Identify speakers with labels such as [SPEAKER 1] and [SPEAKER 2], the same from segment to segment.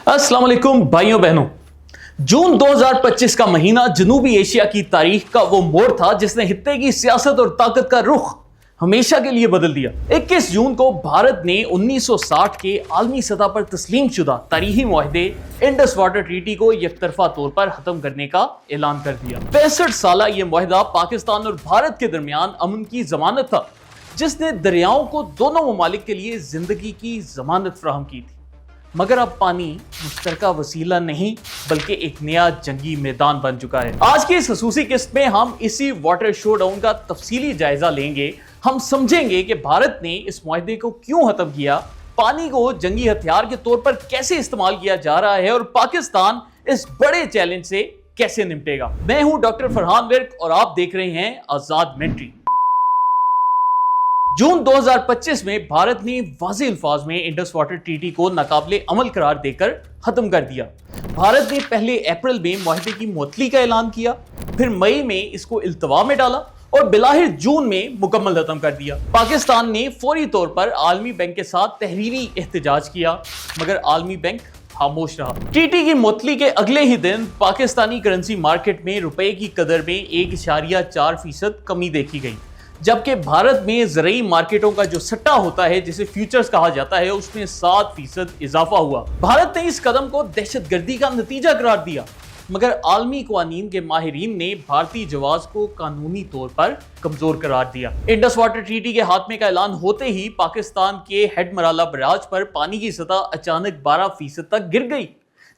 [SPEAKER 1] अस्सलाम वालेकुम भाइयों बहनों। जून 2025 का महीना जनूबी एशिया की तारीख का वो मोड़ था जिसने खित्ते की सियासत और ताकत का रुख हमेशा के लिए बदल दिया। 21 जून को भारत ने 1960 के आलमी सतह पर तस्लीम शुदा तारीखी मुआहदे इंडस वाटर ट्रीटी को एकतरफा तौर पर खत्म करने का ऐलान कर दिया। 65 साल ये मुआहदा पाकिस्तान और भारत के दरमियान अमन की जमानत था, जिसने दरियाओं को दोनों ममालिक के लिए जिंदगी की जमानत फराहम की थी। मगर अब पानी मुश्तरका वसीला नहीं बल्कि एक नया जंगी मैदान बन चुका है। आज की इस खसूसी किस्त में हम इसी वाटर शोडाउन का तफसीली जायजा लेंगे। हम समझेंगे कि भारत ने इस मुआहदे को क्यों खत्म किया, पानी को जंगी हथियार के तौर पर कैसे इस्तेमाल किया जा रहा है और पाकिस्तान इस बड़े चैलेंज से कैसे निपटेगा। मैं हूं डॉक्टर फरहान विर्क और आप देख रहे हैं आजाद मेंट्री। जून 2025 में भारत ने वाज़े अल्फाज में इंडस वाटर ट्रीटी को नाकाबिले अमल करार देकर खत्म कर दिया। भारत ने पहले अप्रैल में मुआहदे की मुअत्तली का ऐलान किया, फिर मई में इसको इल्तवा में डाला और बिलाहिर जून में मुकम्मल खत्म कर दिया। पाकिस्तान ने फौरी तौर पर आलमी बैंक के साथ तहरीरी एहतजाज किया, मगर आलमी बैंक खामोश रहा। ट्रीटी की मुअत्तली के अगले ही दिन पाकिस्तानी करेंसी मार्केट में रुपए की कदर में 1.4% कमी देखी गई, जबकि भारत में ज़रई मार्केटों का जो सट्टा होता है जिसे फ्यूचर्स कहा जाता है उसमें 7% इजाफा हुआ। भारत ने इस कदम को दहशतगर्दी का नतीजा करार दिया, मगर आलमी क़वानीन के माहिरीन ने भारतीय जवाज को कानूनी तौर पर कमजोर करार दिया। इंडस वाटर ट्रीटी के खात्मे का ऐलान होते ही पाकिस्तान के हेडमराला बराज पर पानी की सतह अचानक 12% तक गिर गई,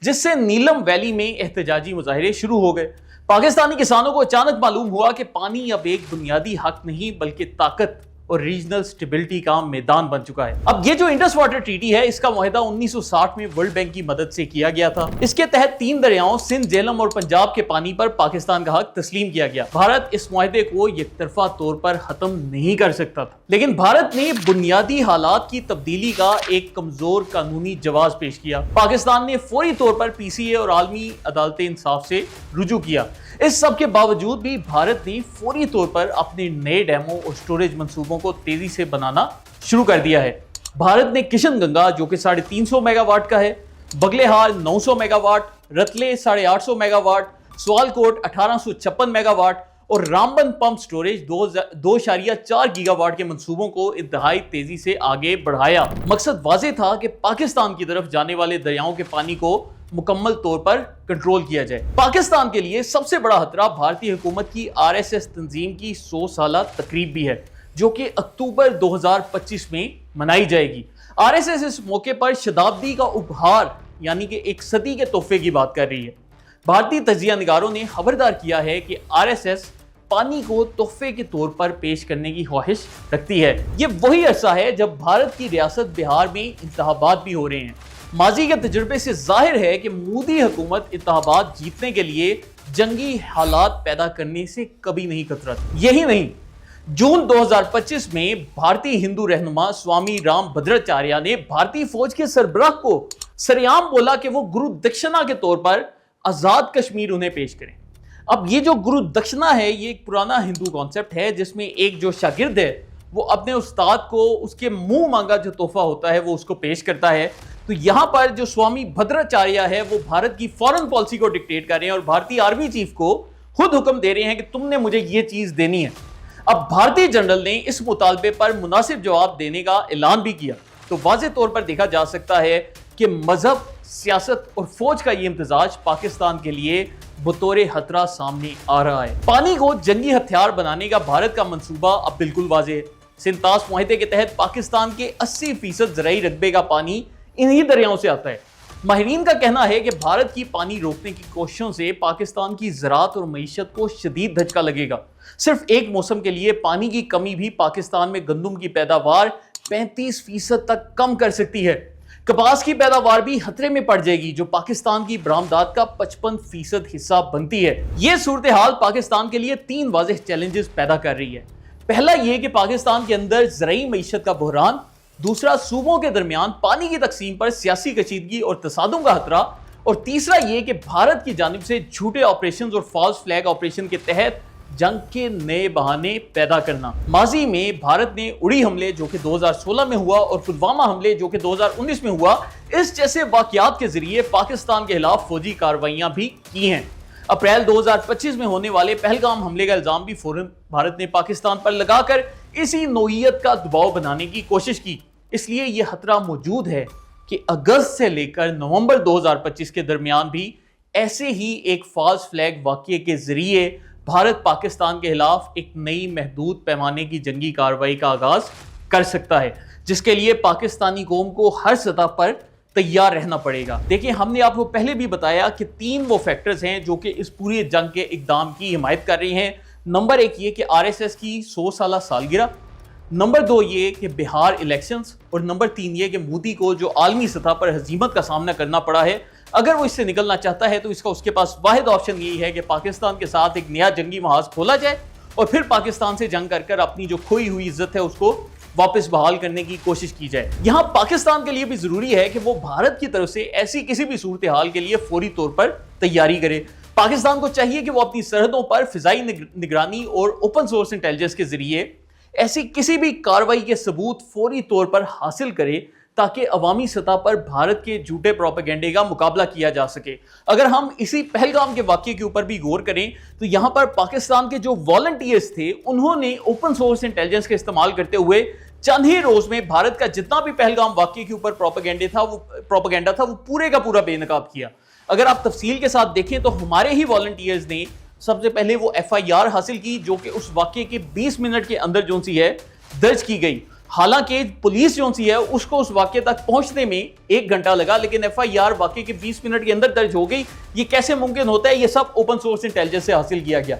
[SPEAKER 1] जिससे नीलम वैली में एहतजाजी मुजाहरे शुरू हो गए। पाकिस्तानी किसानों को अचानक मालूम हुआ कि पानी अब एक बुनियादी हक नहीं बल्कि ताकत और रीजनल स्टेबिलिटी का मैदान बन चुका है। अब ये जो इंडस वाटर ट्रीटी है, इसका मुआहदा 1960 में वर्ल्ड बैंक की मदद से किया गया था। इसके तहत 3 दरियाओं सिंध, झेलम और पंजाब के पानी पर पाकिस्तान का हक तस्लीम किया गया। भारत इस मुआहदे को एकतरफा तौर पर खत्म नहीं कर सकता था, लेकिन भारत ने बुनियादी हालात की तब्दीली का एक कमजोर कानूनी जवाब पेश किया। पाकिस्तान ने फौरी तौर पर PCA और आलमी अदालत इंसाफ से रुजू किया। इस सब के बावजूद भी भारत ने फौरी तौर पर अपने नए डैमों और स्टोरेज मंसूबों को तेजी से बनाना शुरू कर दिया है। भारत ने किशन गंगा, जो कि 350 मेगावाट का है, बगलेहाल 900 मेगावाट, रतले 850 मेगावाट, सवालकोट 1856 मेगावाट और रामबन पंप स्टोरेज 2.4 गीगावाट के मंसूबों को इंतहाई तेजी से आगे बढ़ाया। मकसद वाज़ेह था कि पाकिस्तान की तरफ जाने वाले दरियाओं के पानी को मुकम्मल तौर पर कंट्रोल किया जाए। पाकिस्तान के लिए सबसे बड़ा खतरा भारतीय हुकूमत की RSS तंजीम की 100 साला तकरीब भी है, जो कि अक्टूबर 2025 में मनाई जाएगी। RSS इस मौके पर शताब्दी का उपहार यानी कि एक सदी के तोहफे की बात कर रही है। भारतीय तजिया निगारों ने खबरदार किया है कि RSS पानी को तोहफे के तौर पर पेश करने की ख्वाहिश रखती है। ये वही अरसा है जब भारत की रियासत बिहार में इंतखाबात भी हो रहे हैं। माजी के तजुर्बे से जाहिर है कि मोदी हुकूमत इंतखाबात जीतने के लिए जंगी हालात पैदा करने से कभी नहीं कतराती। यही नहीं, जून 2025 में भारतीय हिंदू रहनुमा स्वामी राम भद्राचार्य ने भारतीय फौज के सरबराह को सरेआम बोला कि वो गुरु दक्षिणा के तौर पर आजाद कश्मीर उन्हें पेश करें। अब ये जो गुरु दक्षिणा है, ये एक पुराना हिंदू कॉन्सेप्ट है जिसमें एक जो शागिर्द है वो अपने उस्ताद को उसके मुंह मांगा जो तोहफा होता है वो उसको पेश करता है। तो यहाँ पर जो स्वामी भद्राचार्य है वो भारत की फॉरेन पॉलिसी को डिक्टेट कर रहे हैं और भारतीय आर्मी चीफ को खुद हुक्म दे रहे हैं कि तुमने मुझे ये चीज देनी है। अब भारतीय जनरल ने इस मुतालबे पर मुनासिब जवाब देने का ऐलान भी किया। तो वाज़ेह तौर पर देखा जा सकता है कि मजहब, सियासत और फौज का ये इम्तिजाज पाकिस्तान के लिए बतौर खतरा सामने आ रहा है। पानी को जंगी हथियार बनाने का भारत का मंसूबा अब बिल्कुल वाज़ेह है। सिंतास मुआहदे के तहत पाकिस्तान के 80% ज़रई रकबे का पानी इन्हीं दरियाओं से आता है। माहिरीन का कहना है कि भारत की पानी रोकने की कोशिशों से पाकिस्तान की ज़राअत और मईशत को शदीद धचका लगेगा। सिर्फ एक मौसम के लिए पानी की कमी भी पाकिस्तान में गंदम की पैदावार 35% तक कम कर सकती है। कपास की पैदावार भी खतरे में पड़ जाएगी, जो पाकिस्तान की बरामदात का 55% हिस्सा बनती है। ये सूरत हाल पाकिस्तान के लिए 3 वाज़ेह चैलेंजेस पैदा कर रही है। पहला ये कि पाकिस्तान के अंदर ज़रई मईशत का बहरान, दूसरा सूबों के दरमियान पानी की तकसीम पर सियासी कशीदगी और तसादुम का खतरा, और तीसरा ये कि भारत की जानिब से झूठे ऑपरेशन और फॉल्स फ्लैग ऑपरेशन के तहत जंग के नए बहाने पैदा करना। माजी में भारत ने उड़ी हमले जो कि 2016 में हुआ और पुलवामा हमले जो कि 2019 में हुआ, इस जैसे वाकयात के जरिए पाकिस्तान के खिलाफ फौजी कार्रवाइयां भी की हैं। अप्रैल 2025 में होने वाले पहलगाम हमले का इल्जाम भी फौरन भारत ने पाकिस्तान पर लगाकर इसी नौइयत का दबाव बनाने की कोशिश की। इसलिए यह खतरा मौजूद है कि अगस्त से लेकर नवंबर 2025 के दरमियान भी ऐसे ही एक फॉल्स फ्लैग वाकये के जरिए भारत पाकिस्तान के खिलाफ एक नई महदूद पैमाने की जंगी कार्रवाई का आगाज कर सकता है, जिसके लिए पाकिस्तानी कौम को हर सतह पर तैयार रहना पड़ेगा। देखिए, हमने आपको पहले भी बताया कि 3 वो फैक्टर्स हैं जो कि इस पूरी जंग के इक़दाम की हिमायत कर रही हैं। नंबर 1 ये कि आरएसएस की 100 साला सालगिरह, नंबर 2 ये कि बिहार इलेक्शंस, और नंबर 3 ये कि मोदी को जो आलमी सतह पर हजीमत का सामना करना पड़ा है, अगर वो इससे निकलना चाहता है तो इसका उसके पास वाहिद ऑप्शन यही है कि पाकिस्तान के साथ एक नया जंगी महाज खोला जाए और फिर पाकिस्तान से जंग कर अपनी जो खोई हुई इज्जत है उसको वापस बहाल करने की कोशिश की जाए। यहाँ पाकिस्तान के लिए भी जरूरी है कि वो भारत की तरफ से ऐसी किसी भी सूरत हाल के लिए फौरी तौर पर तैयारी करे। पाकिस्तान को चाहिए कि वो अपनी सरहदों पर फिजाई निगरानी और ओपन सोर्स इंटेलिजेंस के जरिए ऐसी किसी भी कार्रवाई के सबूत फौरी तौर पर हासिल करे ताकि अवामी सतह पर भारत के झूठे प्रोपेगेंडे का मुकाबला किया जा सके। अगर हम इसी पहलगाम के वाकये के ऊपर भी गौर करें तो यहाँ पर पाकिस्तान के जो वॉलंटियर्स थे उन्होंने ओपन सोर्स इंटेलिजेंस का इस्तेमाल करते हुए चंद ही रोज में भारत का जितना भी पहलगाम वाकये के ऊपर प्रोपेगेंडा था वो पूरे का पूरा बेनकाब किया। अगर आप तफसील के साथ देखें तो हमारे ही वॉलंटियर्स ने सबसे पहले वो FIR हासिल की जो कि उस वाकये के 20 मिनट के अंदर जो सी है दर्ज की गई। हालांकि पुलिस जो सी है उसको उस वाकये तक पहुंचने में 1 घंटा लगा, लेकिन FIR वाकये के 20 मिनट के अंदर दर्ज हो गई। ये कैसे मुमकिन होता है? ये सब ओपन सोर्स इंटेलिजेंस से हासिल किया गया।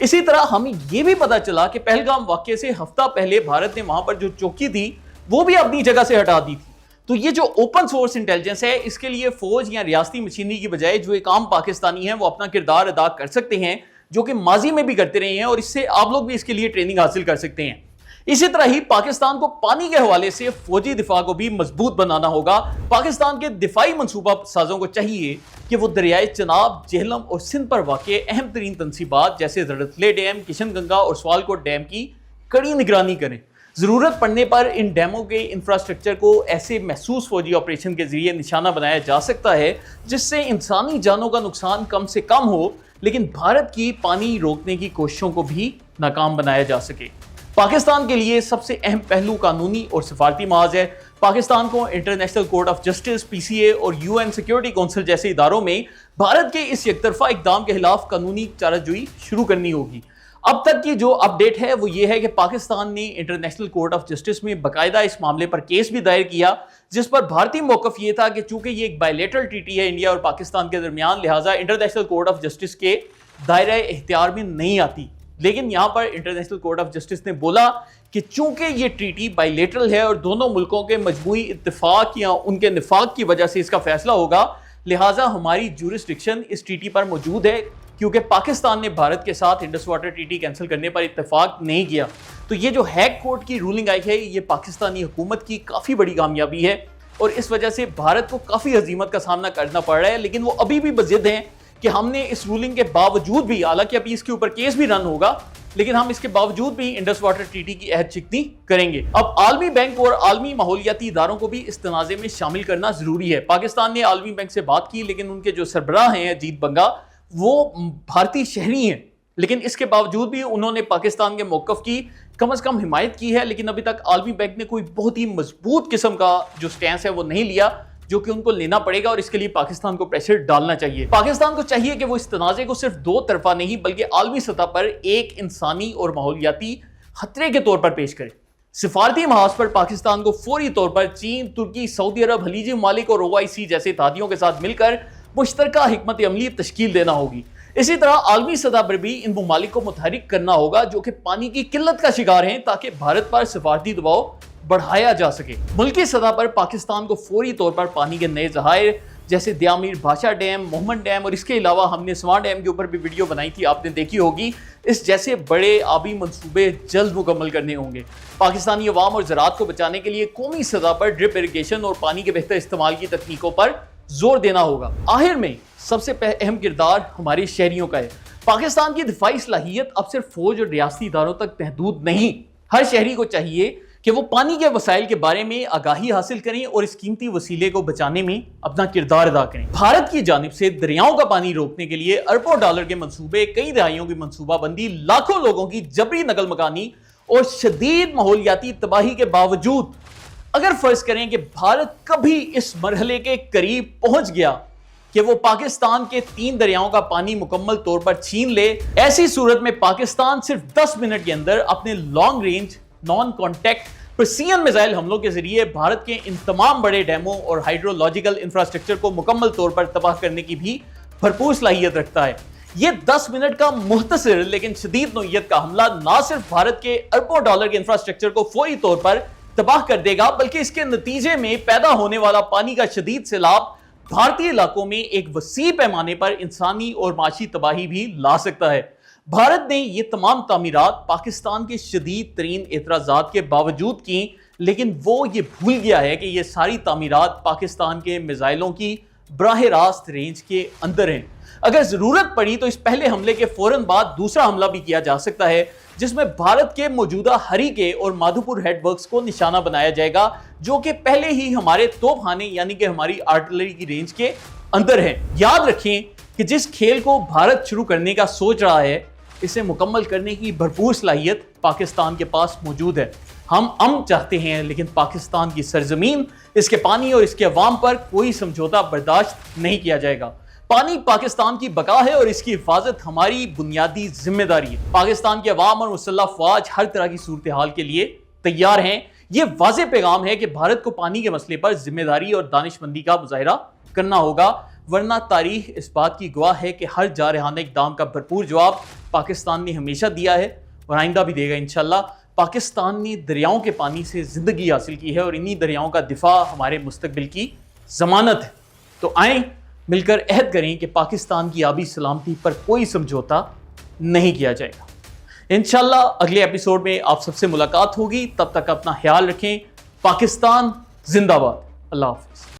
[SPEAKER 1] इसी तरह हमें यह भी पता चला कि पहलगाम वाकये से हफ्ता पहले भारत ने वहां पर जो चौकी थी वो भी अपनी जगह से हटा दी थी। तो ये जो ओपन सोर्स इंटेलिजेंस है, इसके लिए फौज या रियासती मशीनरी की बजाय जो एक आम पाकिस्तानी है वो अपना किरदार अदा कर सकते हैं, जो कि माजी में भी करते रहे हैं, और इससे आप लोग भी इसके लिए ट्रेनिंग हासिल कर सकते हैं। इसी तरह ही पाकिस्तान को पानी के हवाले से फौजी दिफा को भी मजबूत बनाना होगा। पाकिस्तान के दिफाई मंसूबा साजों को चाहिए कि वो दरियाए चनाब, जेहलम और सिंध पर वाक़े अहम तरीन तनसीबात जैसे रड़तले डैम, किशन गंगा और सवालकोट डैम की कड़ी निगरानी करें। ज़रूरत पड़ने पर इन डैमों के इंफ्रास्ट्रक्चर को ऐसे महसूस फौजी ऑपरेशन के जरिए निशाना बनाया जा सकता है जिससे इंसानी जानों का नुकसान कम से कम हो, लेकिन भारत की पानी रोकने की कोशिशों को भी नाकाम बनाया जा सके। पाकिस्तान के लिए सबसे अहम पहलू कानूनी और सफारती महाज है। पाकिस्तान को international court of justice, PCA और UN सिक्योरिटी काउंसिल जैसे इदारों में भारत के इस एकतरफा इक़दाम के खिलाफ कानूनी चाराजोई शुरू करनी होगी। अब तक की जो अपडेट है वो ये है कि पाकिस्तान ने इंटरनेशनल कोर्ट ऑफ जस्टिस में बाकायदा इस मामले पर केस भी दायर किया, जिस पर भारतीय मौक़िफ़ ये था कि चूंकि ये एक बायलैटरल ट्रीटी है इंडिया और पाकिस्तान के दरमियान, लिहाजा इंटरनेशनल कोर्ट ऑफ जस्टिस के दायरे इख्तियार में नहीं आती। लेकिन यहाँ पर इंटरनेशनल कोर्ट ऑफ जस्टिस ने बोला कि चूंकि ये ट्रीटी बायलैटरल है और दोनों मुल्कों के मजमूई इत्तेफाक या उनके निफाक की वजह से इसका फैसला होगा, लिहाजा हमारी जुरिस्डिक्शन इस ट्रीटी पर मौजूद है, क्योंकि पाकिस्तान ने भारत के साथ इंडस वाटर ट्रीटी कैंसिल करने पर इत्तेफाक नहीं किया। तो ये जो हैग कोर्ट की रूलिंग आई है, ये पाकिस्तानी हुकूमत की काफ़ी बड़ी कामयाबी है और इस वजह से भारत को काफ़ी हजीमत का सामना करना पड़ रहा है। लेकिन वो अभी भी बज़िद हैं कि हमने इस रूलिंग के बावजूद भी, हालांकि अभी इसके ऊपर केस भी रन होगा, लेकिन हम इसके बावजूद भी इंडस वाटर ट्रीटी की अहद चिकनी करेंगे। अब आलमी बैंक और आलमी माहौलियाती इदारों को भी इस तनाज़े में शामिल करना जरूरी है। पाकिस्तान ने आलमी बैंक से बात की, लेकिन उनके जो सरबराह हैं अजीत बंगा, वो भारतीय शहरी हैं, लेकिन इसके बावजूद भी उन्होंने पाकिस्तान के मौक़िफ़ की कम से कम हिमायत की है। लेकिन अभी तक आलमी बैंक ने कोई बहुत ही मजबूत किस्म का जो स्टैंस है वो नहीं लिया, जो कि उनको लेना पड़ेगा और इसके लिए पाकिस्तान को प्रेशर डालना चाहिए। पाकिस्तान को चाहिए कि वो इस तनाज़े को सिर्फ दो तरफा नहीं बल्कि आलमी सतह पर एक इंसानी और माहौलियाती खतरे के तौर पर पेश करे। सिफारती महाज पर पाकिस्तान को फौरी तौर पर चीन, तुर्की, सऊदी अरब, खलीजी ममालिक और OIC जैसे इत्तेहादियों के साथ मिलकर मुश्तरका हिकमत अमली तश्कील देना होगी। इसी तरह आलमी सतह पर भी इन ममालिक को मुतहरिक करना होगा जो कि पानी की किल्लत का शिकार हैं, ताकि भारत पर सिफारती दबाव बढ़ाया जा सके। मुल्की सतह पर पाकिस्तान को फौरी तौर पर पानी के नए ज़खायर जैसे दयामीर भाषा डैम, मोहम्मद डैम और इसके अलावा हमने स्वां डैम के ऊपर भी वीडियो बनाई थी, आपने देखी होगी, इस जैसे बड़े आबी मंसूबे जल्द मुकम्मल करने होंगे। पाकिस्तानी अवाम और ज़राअत को बचाने के लिए कौमी सतह पर ड्रिप इरिगेशन और पानी के बेहतर इस्तेमाल की तकनीकों पर जोर देना होगा। आखिर में सबसे अहम किरदार हमारे शहरियों का है। پاکستان کی دفاعی صلاحیت اب صرف فوج اور ریاستی اداروں تک محدود نہیں، ہر شہری کو چاہیے کہ وہ پانی کے وسائل کے بارے میں آگاہی حاصل کریں اور اس قیمتی وسیلے کو بچانے میں اپنا کردار ادا کریں۔ بھارت کی جانب سے دریاؤں کا پانی روکنے کے لیے اربوں ڈالر کے منصوبے، کئی دہائیوں کی منصوبہ بندی، لاکھوں لوگوں کی جبری نقل مکانی اور شدید ماحولیاتی تباہی کے باوجود اگر فرض کریں کہ بھارت کبھی اس مرحلے کے قریب پہنچ گیا کہ وہ پاکستان کے 3 دریاؤں کا پانی مکمل طور پر چھین لے، ایسی صورت میں پاکستان صرف 10 منٹ کے اندر اپنے long range naan contact percent missile حملوں کے ذریعے بھارت کے ان تمام بڑے ڈیموں اور ہائیڈرولوجیکل انفراسٹرکچر کو مکمل طور پر تباہ کرنے کی بھی بھرپور صلاحیت رکھتا ہے۔ یہ 10 منٹ کا مختصر لیکن شدید نوعیت کا حملہ نہ صرف بھارت کے اربوں ڈالر کے انفراسٹرکچر کو فوری طور پر تباہ کر دے گا، بلکہ اس کے نتیجے میں پیدا ہونے والا پانی کا شدید سیلاب بھارتی علاقوں میں ایک وسیع پیمانے پر انسانی اور معاشی تباہی بھی لا سکتا ہے۔ بھارت نے یہ تمام تعمیرات پاکستان کے شدید ترین اعتراضات کے باوجود کی، لیکن وہ یہ بھول گیا ہے کہ یہ ساری تعمیرات پاکستان کے میزائلوں کی براہ راست رینج کے اندر ہیں۔ اگر ضرورت پڑی تو اس پہلے حملے کے فوراً بعد دوسرا حملہ بھی کیا جا سکتا ہے، جس میں بھارت کے موجودہ ہریکے اور مادھوپور ہیڈ ورکس کو نشانہ بنایا جائے گا، جو کہ پہلے ہی ہمارے توپ خانے یعنی کہ ہماری آرٹلری کی رینج کے اندر ہیں۔ یاد رکھیں کہ جس کھیل کو بھارت شروع کرنے کا سوچ رہا ہے، اسے مکمل کرنے کی بھرپور صلاحیت پاکستان کے پاس موجود ہے۔ ہم امن چاہتے ہیں، لیکن پاکستان کی سرزمین، اس کے پانی اور اس کے عوام پر کوئی سمجھوتا برداشت نہیں کیا جائے گا۔ پانی پاکستان کی بقا ہے اور اس کی حفاظت ہماری بنیادی ذمہ داری ہے۔ پاکستان کے عوام اور مسلح افواج ہر طرح کی صورتحال کے لیے تیار ہیں۔ یہ واضح پیغام ہے کہ بھارت کو پانی کے مسئلے پر ذمہ داری اور دانش مندی کا مظاہرہ کرنا ہوگا، ورنہ تاریخ اس بات کی گواہ ہے کہ ہر جارحانہ اقدام کا بھرپور جواب پاکستان نے ہمیشہ دیا ہے اور آئندہ بھی دے گا انشاءاللہ۔ پاکستان نے دریاؤں کے پانی سے زندگی حاصل کی ہے اور انہی دریاؤں کا دفاع ہمارے مستقبل کی ضمانت ہے۔ تو آئیں مل کر عہد کریں کہ پاکستان کی آبی سلامتی پر کوئی سمجھوتا نہیں کیا جائے گا۔ انشاءاللہ اگلے ایپیسوڈ میں آپ سب سے ملاقات ہوگی، تب تک اپنا خیال رکھیں۔ پاکستان زندہ باد۔ اللہ حافظ۔